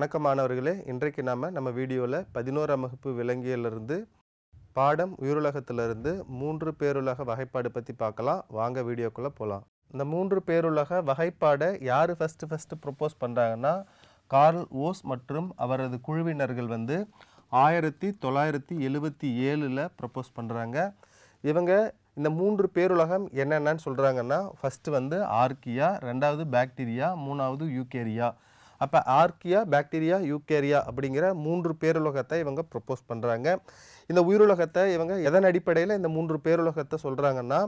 வணக்கம் மாணவர்களே, இன்றைக்கு நம்ம வீடியோவில் 11ஆம் வகுப்பு விலங்கியலிருந்து பாடம் உயிருலகத்திலிருந்து 3 பேருலக வகைப்பாடு பற்றி பார்க்கலாம். வாங்க வீடியோக்குள்ளே போகலாம். இந்த 3 பேருலக வகைப்பாடை யார் ஃபஸ்ட்டு ப்ரொப்போஸ் பண்ணுறாங்கன்னா, கார்ல் ஓஸ் மற்றும் அவரது குழுவினர்கள் 1977 ப்ரொப்போஸ் பண்ணுறாங்க. இவங்க இந்த 3 பேருலகம் என்னென்னு சொல்கிறாங்கன்னா, ஃபஸ்ட்டு ஆர்க்கியா, ரெண்டாவது பாக்டீரியா, மூணாவது யூகேரியா. அப்போ ஆர்க்கியா, பாக்டீரியா, யூகேரியா அப்படிங்கிற 3 பேருலகத்தை இவங்க ப்ரொப்போஸ் பண்ணுறாங்க. இந்த உயிருலகத்தை இவங்க எதன் அடிப்படையில் இந்த 3 பேருலகத்தை சொல்கிறாங்கன்னா,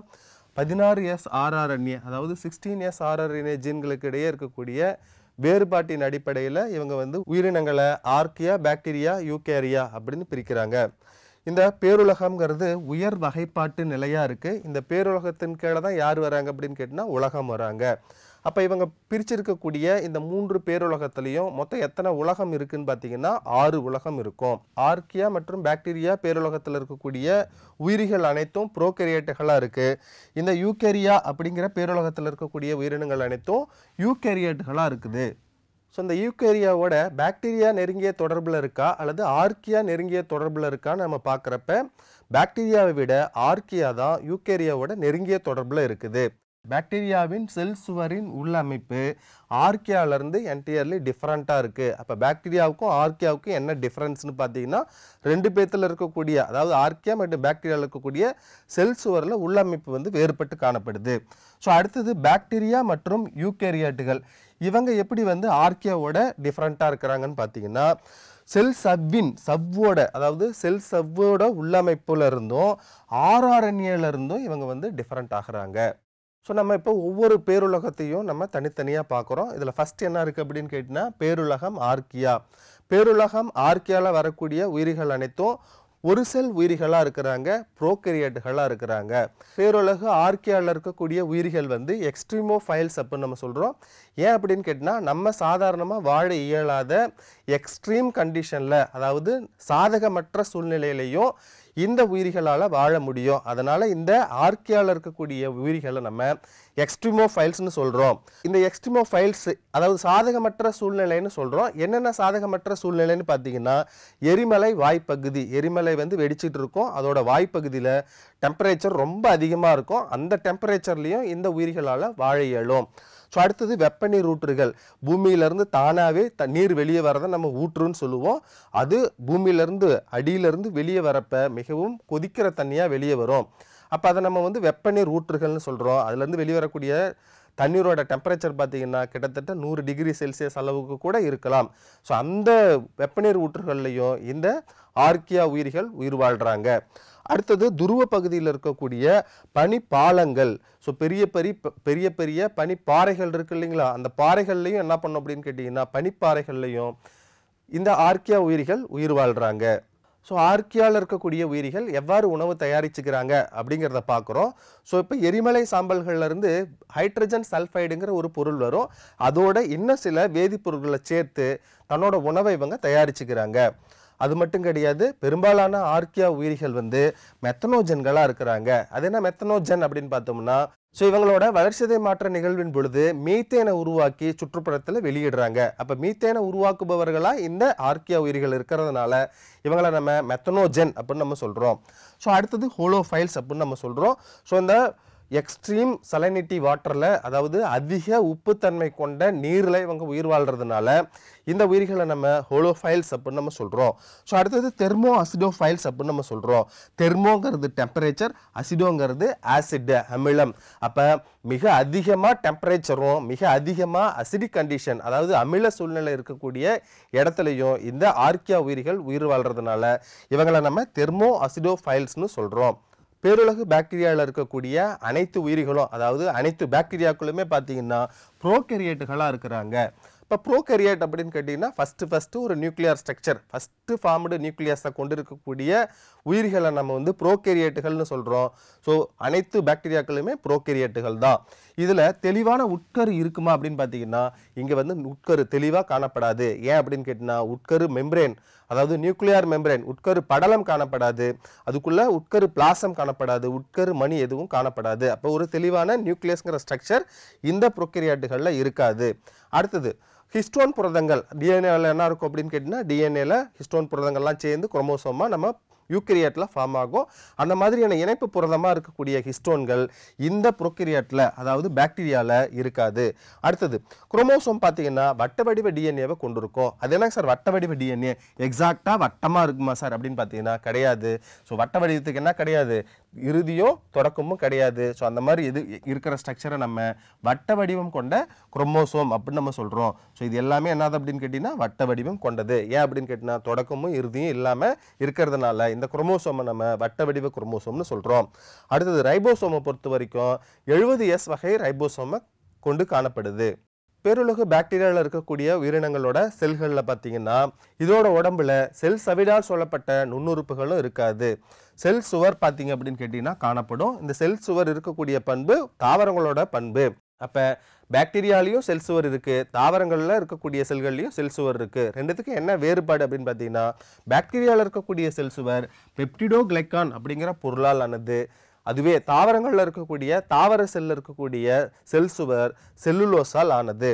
16S RRNA அதாவது 16S RRNA ஜீன்களுக்கு இடையே இருக்கக்கூடிய வேறுபாட்டின் அடிப்படையில் இவங்க உயிரினங்களை ஆர்க்கியா, பாக்டீரியா, யூகேரியா அப்படின்னு பிரிக்கிறாங்க. இந்த பேருலகம்ங்கிறது உயர் வகைப்பாட்டு நிலையாக இருக்குது. இந்த பேருலகத்தின் கீழே தான் யார் வராங்க அப்படின்னு கேட்டிங்கன்னா உலகம் வராங்க. அப்போ இவங்க பிரிச்சிருக்கக்கூடிய இந்த 3 பேருலகத்துலேயும் மொத்தம் எத்தனை உலகம் இருக்குதுன்னு பார்த்தீங்கன்னா 6 உலகம் இருக்கும். ஆர்க்கியா மற்றும் பாக்டீரியா பேருலகத்தில் இருக்கக்கூடிய உயிரிகள் அனைத்தும் ப்ரோகேரியேட்டுகளாக இருக்குது. இந்த யூகேரியா அப்படிங்கிற பேருலகத்தில் இருக்கக்கூடிய உயிரினங்கள் அனைத்தும் யூகேரியேட்டுகளாக இருக்குது. ஸோ இந்த யூகேரியாவோட பாக்டீரியா நெருங்கிய தொடர்பில் இருக்கா அல்லது ஆர்க்கியா நெருங்கிய தொடர்பில் இருக்கான்னு நம்ம பார்க்குறப்ப பாக்டீரியாவை விட ஆர்க்கியா தான் யூகேரியாவோட நெருங்கிய தொடர்பில் இருக்குது. பாக்டீரியாவின் செல் சுவரின் உள்ளமைப்பு ஆர்க்கியாவிலேருந்து என்டையர்லி டிஃப்ரெண்ட்டாக இருக்குது. அப்போ பாக்டீரியாவுக்கும் ஆர்க்கியாவுக்கும் என்ன டிஃப்ரென்ஸ்னு பார்த்தீங்கன்னா, 2 பேர்த்தில் இருக்கக்கூடிய அதாவது ஆர்க்கியா மற்றும் பாக்டீரியாவில் இருக்கக்கூடிய செல் சுவரில் உள்ளமைப்பு வேறுபட்டு காணப்படுது. ஸோ அடுத்தது பாக்டீரியா மற்றும் யூகேரியாட்டுகள் இவங்க எப்படி ஆர்க்கியாவோட டிஃப்ரெண்ட்டாக இருக்கிறாங்கன்னு பார்த்தீங்கன்னா, செல் சவ்வோட அதாவது செல் சவ்வோட உள்ளமைப்புல இருந்தும் RRNA இருந்தும் இவங்க டிஃப்ரெண்ட் ஆகிறாங்க. ஸோ நம்ம இப்போ ஒவ்வொரு பேருலகத்தையும் நம்ம தனித்தனியாக பார்க்குறோம். இதில் ஃபஸ்ட் என்ன இருக்குது அப்படின்னு கேட்டிங்கன்னா, பேருலகம் ஆர்க்கியா. பேருலகம் ஆர்க்கியாவில் வரக்கூடிய உயிரிகள் அனைத்தும் ஒரு செல் உயிரிகளாக இருக்கிறாங்க, ப்ரோகேரியேட்டுகளாக இருக்கிறாங்க. பேருலகு ஆர்க்கியாவில் இருக்கக்கூடிய உயிரிகள் எக்ஸ்ட்ரீமோஃபைல்ஸ் அப்படின்னு நம்ம சொல்கிறோம். ஏன் அப்படின்னு கேட்டிங்கன்னா, நம்ம சாதாரணமாக வாழ இயலாத எக்ஸ்ட்ரீம் கண்டிஷனில் அதாவது சாதகமற்ற சூழ்நிலையிலையும் இந்த உயிரிகளால் வாழ முடியும். அதனால் இந்த ஆர்க்கியாவில் இருக்கக்கூடிய உயிரிகளை நம்ம எக்ஸ்ட்ரீமோஃபைல்ஸ்னு சொல்கிறோம். இந்த எக்ஸ்ட்ரீமோஃபைல்ஸ் அதாவது சாதகமற்ற சூழ்நிலைன்னு சொல்கிறோம். என்னென்ன சாதகமற்ற சூழ்நிலைன்னு பார்த்தீங்கன்னா, எரிமலை வாய்ப்பகுதி, எரிமலை வெடிச்சிட்டு இருக்கும், அதோட வாய்ப்பகுதியில் டெம்பரேச்சர் ரொம்ப அதிகமாக இருக்கும். அந்த டெம்பரேச்சர்லேயும் இந்த உயிரிகளால் வாழ இயலும். ஸோ அடுத்தது வெப்பநீர் ஊற்றுகள். பூமியிலேருந்து தானாகவே நீர் வெளியே வரதை நம்ம ஊற்றுன்னு சொல்லுவோம். அது பூமியிலேருந்து அடியிலேருந்து வெளியே வரப்போ மிகவும் கொதிக்கிற தண்ணியாக வெளியே வரும். அப்போ அதை நம்ம வெப்பநீர் ஊற்றுகள்னு சொல்கிறோம். அதுலேருந்து வெளியே வரக்கூடிய தண்ணீரோட டெம்பரேச்சர் பார்த்திங்கன்னா கிட்டத்தட்ட 100 டிகிரி செல்சியஸ் அளவுக்கு கூட இருக்கலாம். ஸோ அந்த வெப்பநீர் ஊற்றுகள்லையும் இந்த ஆர்க்கியா உயிரிகள் உயிர் வாழ்கிறாங்க. அடுத்தது துருவ பகுதியில் இருக்கக்கூடிய பனிப்பாலங்கள். ஸோ பெரிய பெரிய பனிப்பாறைகள் இருக்கு இல்லைங்களா, அந்த பாறைகள்லையும் என்ன பண்ணோம் அப்படின்னு கேட்டிங்கன்னா, பனிப்பாறைகள்லையும் இந்த ஆர்க்கியா உயிரிகள் உயிர் வாழ்கிறாங்க. ஸோ ஆர்க்கியாவில் இருக்கக்கூடிய உயிரிகள் எவ்வாறு உணவு தயாரிச்சுக்கிறாங்க அப்படிங்கிறத பார்க்குறோம். ஸோ இப்போ எரிமலை சாம்பல்கள்லேருந்து ஹைட்ரஜன் சல்ஃபைடுங்கிற ஒரு பொருள் வரும். அதோட இன்னும் சில வேதிப்பொருட்களை சேர்த்து தன்னோட உணவை இவங்க தயாரிச்சுக்கிறாங்க. அது மட்டும் கிடையாது, பெரும்பாலான ஆர்க்கியா உயிரிகள் மெத்தனோஜன்களாக இருக்கிறாங்க. அது என்ன மெத்தனோஜன் அப்படின்னு பார்த்தோம்னா, ஸோ இவங்களோட வளர்சிதை மாற்ற நிகழ்வின் பொழுது மீத்தேனை உருவாக்கி சுற்றுப்புறத்தில் வெளியிடுறாங்க. அப்போ மீத்தேனை உருவாக்குபவர்களாக இந்த ஆர்க்கியா உயிரிகள் இருக்கிறதுனால இவங்களை நம்ம மெத்தனோஜன் அப்படின்னு நம்ம சொல்கிறோம். ஸோ அடுத்தது ஹோலோஃபைல்ஸ் அப்படின்னு நம்ம சொல்கிறோம். ஸோ இந்த எக்ஸ்ட்ரீம் சலைனிட்டி வாட்டரில் அதாவது அதிக உப்புத்தன்மை கொண்ட நீரில் இவங்க உயிர் வாழ்கிறதுனால இந்த உயிர்களை நம்ம ஹோலோஃபைல்ஸ் அப்படின்னு நம்ம சொல்கிறோம். ஸோ அடுத்தது தெர்மோ அசிடோஃபைல்ஸ் அப்படின்னு நம்ம சொல்கிறோம். தெர்மோங்கிறது டெம்பரேச்சர், அசிடோங்கிறது ஆசிட் அமிலம். அப்போ மிக அதிகமாக டெம்பரேச்சரும் மிக அதிகமாக அசிடிக் கண்டிஷன் அதாவது அமில சூழ்நிலை இருக்கக்கூடிய இடத்துலையும் இந்த ஆர்க்கியா உயிரிகள் உயிர் வாழ்கிறதுனால இவங்களை நம்ம தெர்மோ அசிடோஃபைல்ஸ்னு சொல்கிறோம். பேருலகு பாக்டீரியாவில் இருக்கக்கூடிய அனைத்து உயிரிகளும் அதாவது அனைத்து பாக்டீரியாக்களுமே பார்த்தீங்கன்னா ப்ரோகேரியேட்டுகளாக இருக்கிறாங்க. இப்போ ப்ரோகேரியேட் அப்படின்னு கேட்டிங்கன்னா ஃபஸ்ட்டு ஒரு நியூக்ளியர் ஸ்ட்ரக்சர், ஃபஸ்ட்டு ஃபார்ம்டு நியூக்ளியஸை கொண்டு இருக்கக்கூடிய உயிரிகளை நம்ம ப்ரோகேரியேட்டுகள்னு சொல்கிறோம். ஸோ அனைத்து பாக்டீரியாக்களுமே ப்ரோகேரியேட்டுகள் தான். இதில் தெளிவான உட்கரு இருக்குமா அப்படின்னு பார்த்தீங்கன்னா, இங்கே உட்கரு தெளிவாக காணப்படாது. ஏன் அப்படின்னு கேட்டிங்கன்னா, உட்கரு மெம்ப்ரேன் அதாவது நியூக்ளியர் மெம்ப்ரேன் உட்கரு படலம் காணப்படாது, அதுக்குள்ளே உட்கரு பிளாசம் காணப்படாது, உட்கரு மணி எதுவும் காணப்படாது. அப்போ ஒரு தெளிவான நியூக்ளியஸ்ங்கிற ஸ்ட்ரக்சர் இந்த ப்ரோகேரியாட்டுகளில் இருக்காது. அடுத்தது ஹிஸ்டோன் புரதங்கள் டிஎன்ஏல என்ன இருக்கும் அப்படின்னு கேட்டிங்கன்னா டிஎன்ஏல ஹிஸ்டோன் புரதங்கள்லாம் சேர்ந்து குரோமோசோமா நம்ம யூக்கரியாட்டில் ஃபார்ம் ஆகும். அந்த மாதிரியான இணைப்பு புரதமாக இருக்கக்கூடிய ஹிஸ்டோன்கள் இந்த ப்ரோகரியாட்டில் அதாவது பாக்டீரியாவில் இருக்காது. அடுத்தது குரோமோசோம் பார்த்தீங்கன்னா வட்ட வடிவ டிஎன்ஏவை கொண்டு இருக்கும். அது என்ன சார் வட்ட வடிவ டிஎன்ஏ எக்ஸாக்டாக வட்டமாக இருக்குமா சார் அப்படின்னு பார்த்தீங்கன்னா கிடையாது. ஸோ வட்ட வடிவத்துக்கு என்ன கிடையாது, இறுதியோ தொடக்கமும் கிடையாது. ஸோ அந்த மாதிரி இது இருக்கிற ஸ்ட்ரக்சரை நம்ம வட்ட வடிவம் கொண்ட குரோமோசோம் அப்படின்னு நம்ம சொல்கிறோம். ஸோ இது எல்லாமே என்னது அப்படின்னு கேட்டிங்கன்னா வட்ட வடிவம் கொண்டது. ஏன் அப்படின்னு கேட்டிங்கன்னா தொடக்கமும் இறுதியும் இல்லாமல் இருக்கிறதுனால இந்த குரோமோசோமை நம்ம வட்ட வடிவ குரோமோசோம்னு சொல்கிறோம். அடுத்தது ரைபோசோமை பொறுத்த வரைக்கும் 70S வகை ரைபோசோமை கொண்டு காணப்படுது. பேருலகு பாக்டீரியாவில் இருக்கக்கூடிய உயிரினங்களோட செல்களில் பார்த்தீங்கன்னா இதோட உடம்புல செல் சவிடால் சொல்லப்பட்ட நுண்ணுறுப்புகளும் இருக்காது. செல் சுவர் பார்த்தீங்க அப்படின்னு கேட்டிங்கன்னா காணப்படும். இந்த செல் சுவர் இருக்கக்கூடிய பண்பு தாவரங்களோட பண்பு. அப்போ பாக்டீரியாலையும் செல் சுவர் இருக்குது, தாவரங்களில் இருக்கக்கூடிய செல்கள்லையும் செல் சுவர் இருக்குது. ரெண்டுத்துக்கு என்ன வேறுபாடு அப்படின்னு பார்த்தீங்கன்னா பாக்டீரியாவில் இருக்கக்கூடிய செல் சுவர் பெப்டிடோகிளைக்கான் அப்படிங்கிற பொருளால் ஆனது. அதுவே தாவரங்களில் இருக்கக்கூடிய தாவர செல்லில் இருக்கக்கூடிய செல் சுவர் செல்லுலோஸால் ஆனது.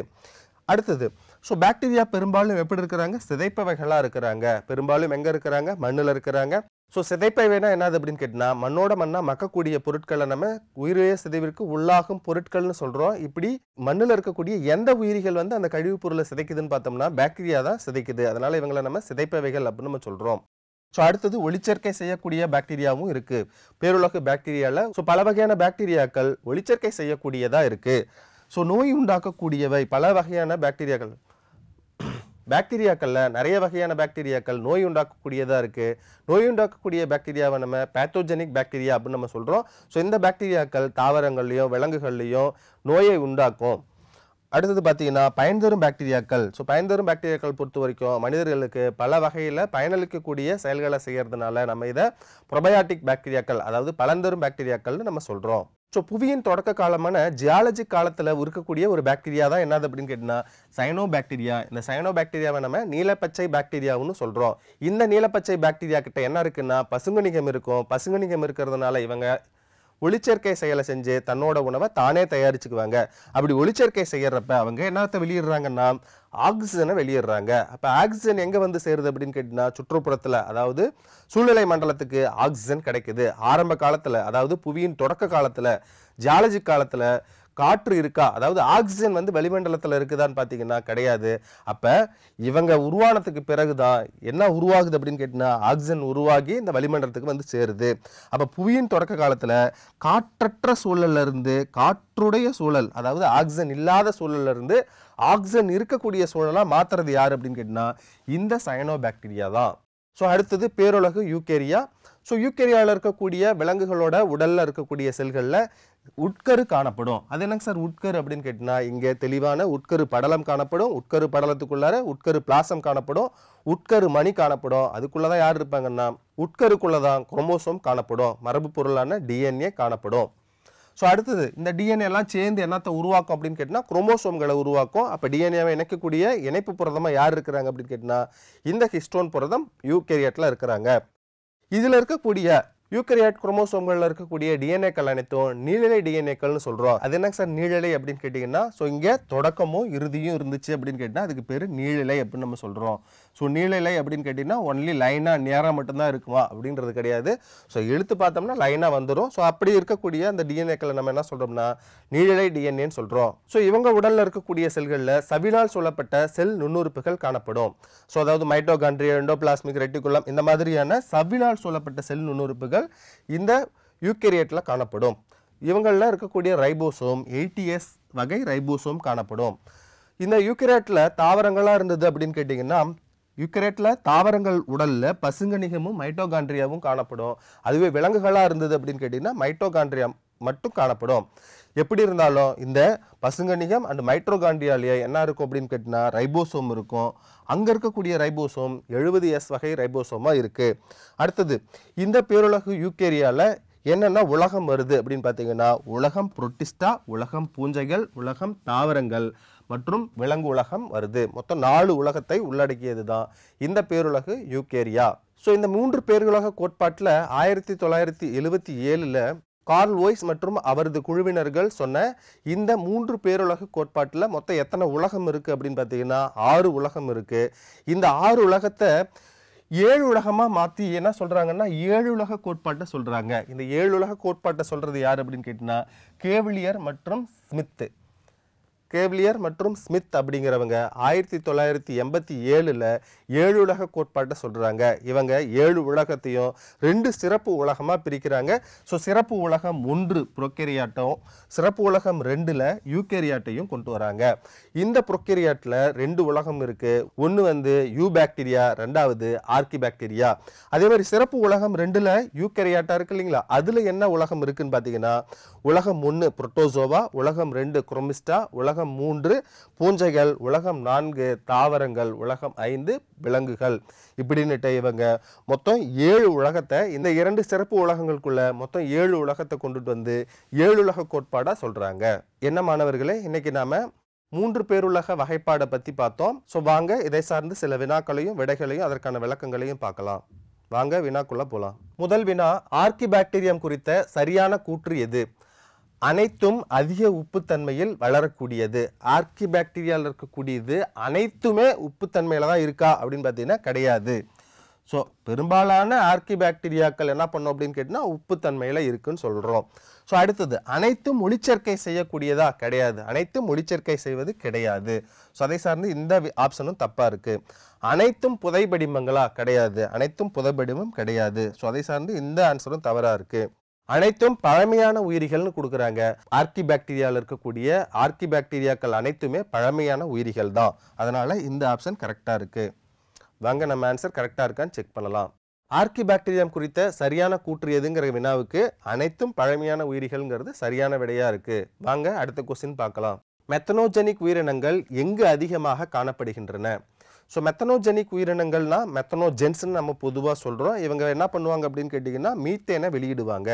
அடுத்தது ஸோ பாக்டீரியா பெரும்பாலும் எப்படி இருக்கிறாங்க, சிதைப்பவைகளாக இருக்கிறாங்க. பெரும்பாலும் எங்கே இருக்கிறாங்க, மண்ணில் இருக்கிறாங்க. ஸோ சிதைப்பவைனா என்னது அப்படின்னு கேட்டிங்கன்னா மண்ணோட மண்ணாக மக்கக்கூடிய பொருட்களை நம்ம உயிரிய சிதைவிற்கு உள்ளாகும் பொருட்கள்னு சொல்கிறோம். இப்படி மண்ணில் இருக்கக்கூடிய எந்த உயிரிகள் வந்து அந்த கழிவுப் பொருளை சிதைக்குதுன்னு பார்த்தோம்னா பாக்டீரியா தான் சிதைக்குது. அதனால் இவங்களை நம்ம சிதைப்பவைகள் அப்படின்னு நம்ம சொல்கிறோம். ஸோ அடுத்தது ஒளிச்சேர்க்கை செய்யக்கூடிய பாக்டீரியாவும் இருக்குது பேருலகு பாக்டீரியாவில். ஸோ பல வகையான பாக்டீரியாக்கள் ஒளிச்சேர்க்கை செய்யக்கூடியதாக இருக்குது. ஸோ நோய் உண்டாக்கக்கூடியவை பல வகையான பாக்டீரியாக்களில் நிறைய வகையான பாக்டீரியாக்கள் நோய் உண்டாக்கக்கூடியதாக இருக்குது. நோய் உண்டாக்கக்கூடிய பாக்டீரியாவை நம்ம பேத்தோஜெனிக் பாக்டீரியா அப்படின்னு நம்ம சொல்கிறோம். ஸோ இந்த பாக்டீரியாக்கள் தாவரங்கள்லையும் விலங்குகள்லையும் நோயை உண்டாக்கும். அடுத்தது பார்த்தீங்கன்னா பயன்தரும் பாக்டீரியாக்கள். ஸோ பயன்தரும் பாக்டீரியாக்கள் பொறுத்த வரைக்கும் மனிதர்களுக்கு பல வகையில் பயனளிக்கக்கூடிய செயல்களை செய்கிறதுனால நம்ம இதை ப்ரொபயாட்டிக் பாக்டீரியாக்கள் அதாவது பலன்தரும் பாக்டீரியாக்கள்னு நம்ம சொல்கிறோம். ஸோ புவியின் தொடக்க காலமான ஜியாலஜிக் காலத்தில் இருக்கக்கூடிய ஒரு பாக்டீரியா தான் என்னது அப்படின்னு கேட்டிங்கன்னா சைனோ பாக்டீரியா. இந்த சைனோ பாக்டீரியாவை நம்ம நீலப்பச்சை பாக்டீரியாவுன்னு சொல்கிறோம். இந்த நீலப்பச்சை பாக்டீரியா கிட்ட என்ன இருக்குன்னா பசுங்கணிகம் இருக்கும். பசுங்கணிகம் இருக்கிறதுனால இவங்க ஒளிச்சேர்க்கை செயலை செஞ்சு தன்னோட உணவை தானே தயாரிச்சுக்குவாங்க. அப்படி ஒளிச்சேர்க்கை செய்யறப்ப அவங்க என்னத்தை வெளியிடுறாங்கன்னா ஆக்சிஜனை வெளியிடுறாங்க. அப்போ ஆக்சிஜன் எங்கே வந்து சேருது அப்படின்னு கேட்டிங்கன்னா சுற்றுப்புறத்தில் அதாவது சூழ்நிலை மண்டலத்துக்கு ஆக்சிஜன் கிடைக்குது. ஆரம்ப காலத்தில் அதாவது புவியின் தொடக்க காலத்தில் ஜியாலஜிக் காலத்தில் காற்று இருக்கா, அதாவது ஆக்சிஜன் வந்து வளிமண்டலத்தில் இருக்குதான்னு பார்த்தீங்கன்னா கிடையாது. அப்போ இவங்க உருவானதுக்கு பிறகுதான் என்ன உருவாகுது அப்படின்னு கேட்டிங்கன்னா ஆக்சிஜன் உருவாகி இந்த வளிமண்டலத்துக்கு வந்து சேருது. அப்போ புவியின் தொடக்க காலத்தில் காற்றற்ற சூழல்ல இருந்து காற்றுடைய சூழல் அதாவது ஆக்சிஜன் இல்லாத சூழல்ல இருந்து ஆக்சிஜன் இருக்கக்கூடிய சூழலாக மாற்றுறது யார் அப்படின்னு கேட்டிங்கன்னா இந்த சயனோ பாக்டீரியா தான். ஸோ அடுத்தது பேருலகு யூக்கேரியா. ஸோ யூக்கேரியாவில் இருக்கக்கூடிய விலங்குகளோட உடலில் இருக்கக்கூடிய செல்களில் உட்கரு காணப்படும். அது என்னங்க சார் உட்கரு அப்படின்னு கேட்டிங்கன்னா இங்கே தெளிவான உட்கரு படலம் காணப்படும். உட்கரு படலத்துக்குள்ளார உட்கரு பிளாசம் காணப்படும். உட்கரு மணி காணப்படும். அதுக்குள்ளே தான் யார் இருப்பாங்கன்னா உட்கருக்குள்ளே தான் குரோமோசோம் காணப்படும். மரபு பொருளான டிஎன்ஏ காணப்படும். ஸோ அடுத்தது இந்த டிஎன்ஏ எல்லாம் சேர்ந்து என்னத்தை உருவாக்கும் அப்படின்னு கேட்டிங்கன்னா குரோமோசோம்களை உருவாக்கும். அப்போ டிஎன்ஏவை இணைக்கக்கூடிய இணைப்பு புரதமாக யார் இருக்கிறாங்க அப்படின்னு கேட்டிங்கன்னா இந்த ஹிஸ்டோன் புரதம் யூக்கேரியாட்டில் இருக்கிறாங்க. இதில் இருக்கக்கூடிய யூக்கரியாட் குரோமோசோம்களில் இருக்கக்கூடிய டிஎன்ஏக்கள் அனைத்தும் நீளிலை டிஎன்ஏக்கள்னு சொல்கிறோம். அது என்னங்க சார் நீளிலை அப்படின்னு கேட்டிங்கன்னா ஸோ இங்கே தொடக்கமும் இறுதியும் இருந்துச்சு அப்படின்னு கேட்டால் அதுக்கு பேர் நீளிலை அப்படின்னு நம்ம சொல்கிறோம். ஸோ நீளிலை அப்படின்னு கேட்டிங்கன்னா ஒன்லி லைனாக நேராக மட்டும்தான் இருக்குமா அப்படின்றது கிடையாது. ஸோ எழுத்து பார்த்தோம்னா லைனாக வந்துடும். ஸோ அப்படி இருக்கக்கூடிய அந்த டிஎன்ஏக்களை நம்ம என்ன சொல்கிறோம்னா நீளிலை டிஎன்ஏன்னு சொல்கிறோம். ஸோ இவங்க உடலில் இருக்கக்கூடிய செல்களில் சவினால் சொல்லப்பட்ட செல் நுண்ணுறுப்புகள் காணப்படும். ஸோ அதாவது மைட்டோகாண்ட்ரியா எண்டோபிளாஸ்மிக் ரெட்டிகுலம் இந்த மாதிரியான சவினால் சொல்லப்பட்ட செல் நுண்ணுறுப்புகள் இந்த யூக்கேரியேட்டில் காணப்படும். இவங்களில் இருக்கக்கூடிய ரைபோசோம் 80S வகை ரைபோசோம் காணப்படும். இந்த யூக்கேரியேட்டில் தாவரங்களாக இருந்தது அப்படின்னு கேட்டிங்கன்னா யூக்கரேட்டில் தாவரங்கள் உடலில் பசுங்கணிகமும் மைட்டோகாண்ட்ரியாவும் காணப்படும். அதுவே விலங்குகளாக இருந்தது அப்படின்னு கேட்டிங்கன்னா மைட்டோகாண்ட்ரியா மட்டும் காணப்படும். எப்படி இருந்தாலும் இந்த பசுங்கணிகம் அண்ட் மைட்டோகாண்ட்ரியாலேயே என்ன இருக்கும் அப்படின்னு கேட்டிங்கன்னா ரைபோசோம் இருக்கும். அங்கே இருக்கக்கூடிய ரைபோசோம் 70S வகை ரைபோசோமாக இருக்குது. அடுத்தது இந்த பேருலகு யூக்கேரியாவில் என்னென்ன உலகம் வருது அப்படின்னு பார்த்தீங்கன்னா உலகம் புரோட்டிஸ்டா, உலகம் பூஞ்சைகள், உலகம் தாவரங்கள் மற்றும் விலங்கு உலகம் வருது. மொத்தம் 4 உலகத்தை உள்ளடக்கியது தான் இந்த பேருலகு யூக்கேரியா. ஸோ இந்த 3 பேருலக கோட்பாட்டில் 1977 கார்ல் லூயிஸ் மற்றும் அவரது குழுவினர்கள் சொன்ன இந்த 3 பேருலக கோட்பாட்டில் மொத்தம் எத்தனை உலகம் இருக்குது அப்படின்னு பார்த்தீங்கன்னா 6 உலகம் இருக்குது. இந்த 6 உலகத்தை 7 உலகமாக மாற்றி என்ன சொல்கிறாங்கன்னா 7 உலக கோட்பாட்டை சொல்கிறாங்க. இந்த 7 உலக கோட்பாட்டை சொல்கிறது யார் அப்படின்னு கேட்டிங்கன்னா கேவ்லியர் மற்றும் ஸ்மித்து. கேவ்லியர் மற்றும் ஸ்மித் அப்படிங்கிறவங்க 1987ல் 7 உலக கோட்பாட்டை சொல்கிறாங்க. இவங்க 7 உலகத்தையும் 2 சிறப்பு உலகமாக பிரிக்கிறாங்க. ஸோ சிறப்பு உலகம் 1 புரோகேரியாட்டும் சிறப்பு உலகம் 2ல் யூகேரியாட்டையும் கொண்டு வராங்க. இந்த புரோகேரியாட்டில் 2 உலகம் இருக்குது. ஒன்று வந்து யூபாக்டீரியா, ரெண்டாவது ஆர்கிபாக்டீரியா. அதே மாதிரி சிறப்பு உலகம் 2ல் யூகேரியாட்டா இருக்கு இல்லைங்களா, அதில் என்ன உலகம் இருக்குன்னு பார்த்தீங்கன்னா உலகம் 1 புரோட்டோசோவா, உலகம் 2 குரோமிஸ்டா, உலகம் 3 பூஞ்சைகள், உலகம் 4 தாவரங்கள், உலகம் 5 விலங்குகள். இப்படின்னுட்டு இவங்க மொத்தம் 7 உலகத்தை இந்த 2 சிறப்பு உலகங்களுக்குள்ள மொத்தம் 7 உலகத்தை கொண்டுட்டு வந்து 7 உலக கோட்பாடா சொல்றாங்க. என்ன மாணவர்களே, இன்னைக்கு நாம 3 பேருலக வகைப்பாடை பத்தி பார்த்தோம். ஸோ வாங்க இதை சார்ந்து சில வினாக்களையும் விடைகளையும் அதற்கான விளக்கங்களையும் பார்க்கலாம். வாங்க வினாக்குள்ள போலாம். முதல் வினா, ஆர்கிபாக்டீரியம் குறித்த சரியான கூற்று எது? அனைத்தும் அதிக உப்புத்தன்மையில் வளரக்கூடியது. ஆர்கிபாக்டீரியாவில் இருக்கக்கூடியது அனைத்துமே உப்புத்தன்மையில் தான் இருக்கா அப்படின்னு பார்த்தீங்கன்னா கிடையாது. ஸோ பெரும்பாலான ஆர்கிபாக்டீரியாக்கள் என்ன பண்ணோம் அப்படின்னு கேட்டிங்கன்னா உப்புத்தன்மையில் இருக்குன்னு சொல்கிறோம். ஸோ அடுத்தது, அனைத்தும் ஒளிச்சேர்க்கை செய்யக்கூடியதா? கிடையாது. அனைத்தும் ஒளிச்சேர்க்கை செய்வது கிடையாது. ஸோ அதை சார்ந்து இந்த ஆப்ஷனும் தப்பாக இருக்குது. அனைத்தும் புதைபடிமங்களா? கிடையாது. அனைத்தும் புதைபடிமம் கிடையாது. ஸோ அதை சார்ந்து இந்த ஆன்சரும் தவறாக இருக்குது. அனைத்தும் பழமையான உயிரிகள்னு கொடுக்குறாங்க. ஆர்கிபாக்டீரியாவில் இருக்கக்கூடிய ஆர்கிபாக்டீரியாக்கள் அனைத்துமே பழமையான உயிரிகள் தான். அதனால இந்த ஆப்ஷன் கரெக்டாக இருக்கு. வாங்க நம்ம ஆன்சர் கரெக்டாக இருக்கான்னு செக் பண்ணலாம். ஆர்கிபாக்டீரியம் குறித்த சரியான கூற்று எதுங்கிற வினாவுக்கு அனைத்தும் பழமையான உயிரிகள்ங்கிறது சரியான விடையா இருக்கு. வாங்க அடுத்த கொஸ்டின் பார்க்கலாம். மெத்தனோஜெனிக் உயிரினங்கள் எங்கு அதிகமாக காணப்படுகின்றன? ஸோ மெத்தனோஜெனிக் உயிரினங்கள்னா மெத்தனோஜென்ஸ்ன்னு நம்ம பொதுவாக சொல்கிறோம். இவங்க என்ன பண்ணுவாங்க அப்படின்னு கேட்டிங்கன்னா மீத்தேனை வெளியிடுவாங்க.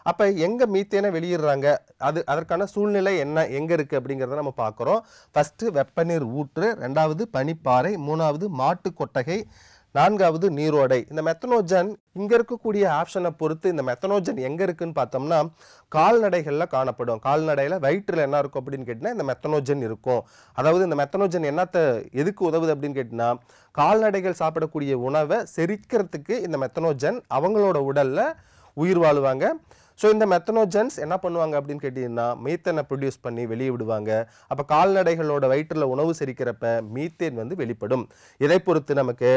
அப்போ எங்கே மீத்தேனை வெளியிடுறாங்க, அதற்கான சூழ்நிலை என்ன, எங்கே இருக்குது அப்படிங்கிறத நம்ம பார்க்குறோம். ஃபஸ்ட்டு வெப்பநீர் ஊற்று, ரெண்டாவது பனிப்பாறை, மூணாவது மாட்டு கொட்டகை, நான்காவது நீரோடை. இந்த மெத்தனோஜன் இங்கே இருக்கக்கூடிய ஆப்ஷனை பொறுத்து இந்த மெத்தனோஜன் எங்கே இருக்குன்னு பார்த்தோம்னா கால்நடைகளில் காணப்படும். கால்நடையில் வயிற்றில் என்ன இருக்கும் அப்படின்னு கேட்டிங்கன்னா இந்த மெத்தனோஜன் இருக்கும். அதாவது இந்த மெத்தனோஜன் என்னத்தை எதுக்கு உதவுது அப்படின்னு கேட்டிங்கன்னா கால்நடைகள் சாப்பிடக்கூடிய உணவை செரிக்கிறதுக்கு இந்த மெத்தனோஜன் அவங்களோட உடலில் உயிர் வாழுவாங்க. ஸோ இந்த மெத்தனோஜன்ஸ் என்ன பண்ணுவாங்க அப்படின்னு கேட்டிங்கன்னா மீத்தேனை ப்ரொடியூஸ் பண்ணி வெளியே விடுவாங்க. அப்போ கால்நடைகளோட வயிற்றில் உணவு செரிக்கிறப்ப மீத்தேன் வந்து வெளிப்படும். இதை பொறுத்து நமக்கு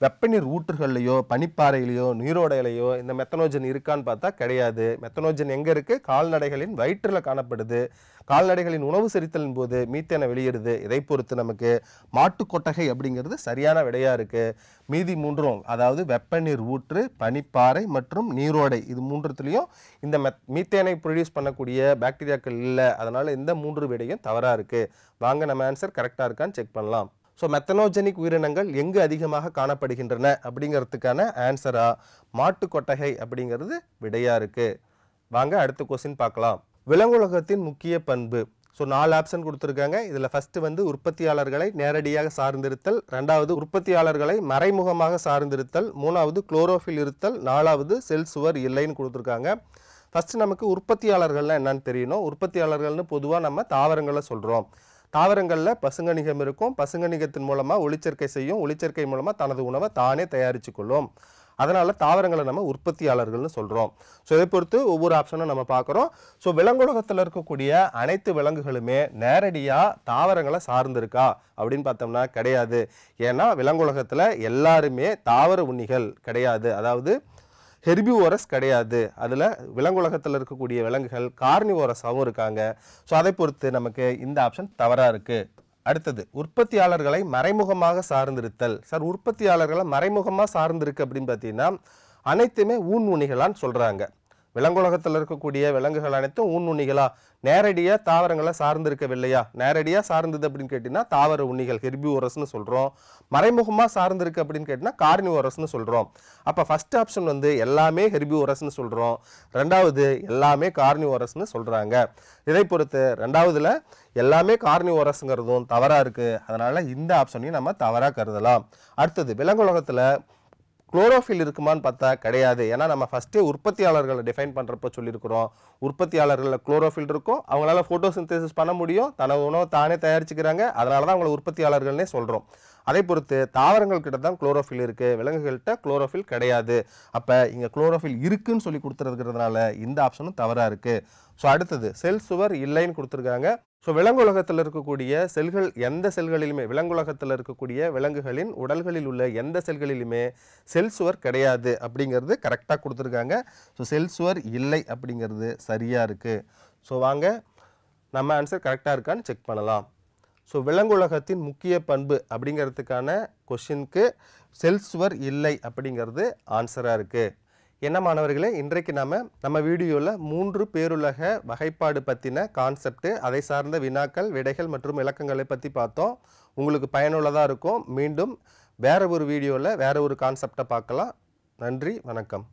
வெப்பநீர் ஊற்றுகள்லையோ பனிப்பாறையிலையோ நீரோடையிலையோ இந்த மெத்தனோஜன் இருக்கான்னு பார்த்தா கிடையாது. மெத்தனோஜன் எங்கே இருக்குது? கால்நடைகளின் வயிற்றில் காணப்படுது. கால்நடைகளின் உணவு செரித்தலின் போது மீத்தேனை வெளியிடுது. இதை பொறுத்து நமக்கு மாட்டு கொட்டகை அப்படிங்கிறது சரியான விடையாக இருக்குது. மீதி 3ம் அதாவது வெப்பநீர் ஊற்று, பனிப்பாறை மற்றும் நீரோடை, இது 3த்துலேயும் இந்த மீத்தேனை ப்ரொடியூஸ் பண்ணக்கூடிய பாக்டீரியாக்கள் இல்லை. அதனால் இந்த 3 விடையும் தவறாக இருக்குது. வாங்க நம்ம ஆன்சர் கரெக்டாக இருக்கான்னு செக் பண்ணலாம். ஸோ மெத்தனோஜெனிக் உயிரினங்கள் எங்கு அதிகமாக காணப்படுகின்றன அப்படிங்கிறதுக்கான ஆன்சராக மாட்டு கொட்டகை அப்படிங்கிறது விடையாக இருக்குது. வாங்க அடுத்த கொஸ்டின் பார்க்கலாம். விலங்குலகத்தின் முக்கிய பண்பு. ஸோ 4 ஆப்ஷன் கொடுத்துருக்காங்க. இதில் ஃபஸ்ட்டு வந்து உற்பத்தியாளர்களை நேரடியாக சார்ந்திருத்தல், ரெண்டாவது உற்பத்தியாளர்களை மறைமுகமாக சார்ந்திருத்தல், மூணாவது குளோரோஃபில் இருத்தல், நாலாவது செல் சுவர் இல்லைன்னு கொடுத்துருக்காங்க. ஃபஸ்ட்டு நமக்கு உற்பத்தியாளர்கள்லாம் என்னன்னு தெரியணும். உற்பத்தியாளர்கள்னு பொதுவாக நம்ம தாவரங்களை சொல்கிறோம். தாவரங்களில் பசுங்கணிகம் இருக்கும். பசுங்கணிகத்தின் மூலமாக ஒளிச்சேர்க்கை செய்யும். ஒளிச்சேர்க்கை மூலமாக தனது உணவை தானே தயாரித்து கொள்ளும். அதனால் தாவரங்களை நம்ம உற்பத்தியாளர்கள்னு சொல்கிறோம். ஸோ இதை பொறுத்து ஒவ்வொரு ஆப்ஷனும் நம்ம பார்க்குறோம். ஸோ விலங்குலகத்தில் இருக்கக்கூடிய அனைத்து விலங்குகளுமே நேரடியாக தாவரங்களை சார்ந்திருக்கா அப்படின்னு பார்த்தோம்னா கிடையாது. ஏன்னா விலங்குலகத்தில் எல்லாருமே தாவர உண்ணிகள் கிடையாது. அதாவது ஹெர்பிவோரஸ் கிடையாது. அதில் விலங்குலகத்தில் இருக்கக்கூடிய விலங்குகள் கார்னிவோரஸாகவும் இருக்காங்க. ஸோ அதை பொறுத்து நமக்கு இந்த ஆப்ஷன் தவறாக இருக்குது. அடுத்தது, உற்பத்தியாளர்களை மறைமுகமாக சார்ந்திருத்தல். சார் உற்பத்தியாளர்களை மறைமுகமாக சார்ந்திருக்கு அப்படின்னு பார்த்தீங்கன்னா அனைத்துமே ஊன் உண்ணிகளான்னு சொல்கிறாங்க. விலங்குலகத்தில் இருக்கக்கூடிய விலங்குகள் அனைத்தும் ஊன் உண்ணிகளா? நேரடியாக தாவரங்களை சார்ந்திருக்கவில்லையா? நேரடியாக சார்ந்தது அப்படின்னு கேட்டிங்கன்னா தாவர உண்ணிகள் ஹெர்பிவோரஸ்னு சொல்கிறோம். மறைமுகமாக சார்ந்திருக்கு அப்படின்னு கேட்டிங்கன்னா கார்னிவோரஸ்னு சொல்கிறோம். அப்போ ஃபஸ்ட் ஆப்ஷன் வந்து எல்லாமே ஹெர்பிவோரஸ்னு சொல்கிறோம். ரெண்டாவது எல்லாமே கார்னிவோரஸ்னு சொல்கிறாங்க. இதை பொறுத்து ரெண்டாவதுல எல்லாமே கார்னிவோரஸ்ங்கிறதும் தவறாக இருக்குது. அதனால் இந்த ஆப்ஷனையும் நம்ம தவறாக கருதலாம். அடுத்தது, விலங்குலகத்தில் குளோரோஃபில் இருக்குமான்னு பார்த்தா கிடையாது. ஏன்னா நம்ம ஃபஸ்ட்டே உற்பத்தியாளர்களை டிஃபைன் பண்ணுறப்ப சொல்லியிருக்கிறோம். உற்பத்தியாளர்களில் குளோரோஃபில் இருக்கும், அவங்களால ஃபோட்டோசிந்தசிஸ் பண்ண முடியும், தனது உணவை தானே தயாரிச்சுக்கிறாங்க, அதனால தான் அவங்கள உற்பத்தியாளர்கள்னே சொல்கிறோம். அதை பொறுத்து தாவரங்கள் கிட்ட தான் குளோரோஃபில் இருக்குது, விலங்குகள்கிட்ட குளோரோஃபில் கிடையாது. அப்போ இங்கே குளோரோஃபில் இருக்குன்னு சொல்லி கொடுத்துருக்கிறதுனால இந்த ஆப்ஷனும் தவறாக இருக்குது. ஸோ அடுத்தது செல் சுவர் இல்லைன்னு கொடுத்துருக்காங்க. ஸோ விலங்குலகத்தில் இருக்கக்கூடிய செல்கள் எந்த செல்களிலுமே, விலங்குலகத்தில் இருக்கக்கூடிய விலங்குகளின் உடல்களில் உள்ள எந்த செல்களிலுமே செல் சுவர் கிடையாது அப்படிங்கிறது கரெக்டாக கொடுத்துருக்காங்க. ஸோ செல் சுவர் இல்லை அப்படிங்கிறது சரியாக இருக்குது. ஸோ வாங்க நம்ம ஆன்சர் கரெக்டாக இருக்கான்னு செக் பண்ணலாம். ஸோ விலங்குலகத்தின் முக்கிய பண்பு அப்படிங்கிறதுக்கான கொஷினுக்கு செல் சுவர் இல்லை அப்படிங்கிறது ஆன்சராக இருக்குது. என்ன மாணவர்களே, இன்றைக்கு நம்ம வீடியோவில் 3 பேருலக வகைப்பாடு பற்றின கான்செப்ட், அதை சார்ந்த வினாக்கள், விடைகள் மற்றும் விளக்கங்களை பற்றி பார்த்தோம். உங்களுக்கு பயனுள்ளதாக இருக்கும். மீண்டும் வேறு ஒரு வீடியோவில் வேறு ஒரு கான்செப்டை பார்க்கலாம். நன்றி, வணக்கம்.